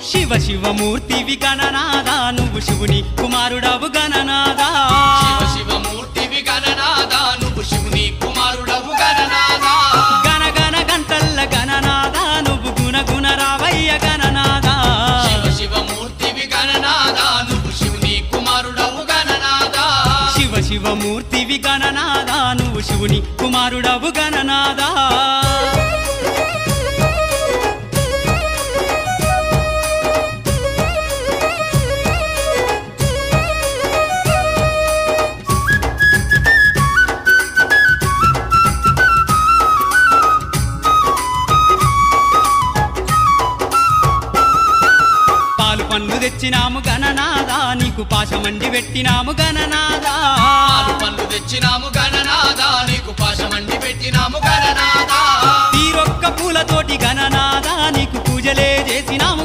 శివ శివమూర్తివి గణనాదా నువ్వు శివుని కుమారుడవు గణనాదా శివ శివమూర్తివి గణనాదా నువ్వు శివుని కుమారుడవు గణనాదా గణ గణ గంటల్ల గణనాదా నువ్వు గుణ గుణ రావయ్య గణనాదా శివ శివమూర్తివి గణనాదా నువ్వు శివుని కుమారుడవు గణనాదా శివ శివమూర్తివి గణనాదా నువ్వు శివుని కుమారుడవు గణనాదా పాలు పండ్లు తెచ్చినాము గణనాదా నీకు పాశమండి పెట్టినాము గణనాదా పాలు పండ్లు తెచ్చినాము గణనాదా నీకు పాశమండి పెట్టినాము గణనాదా తీరొక్క పూలతోటి గణనాదా నీకు పూజలే చేసినాము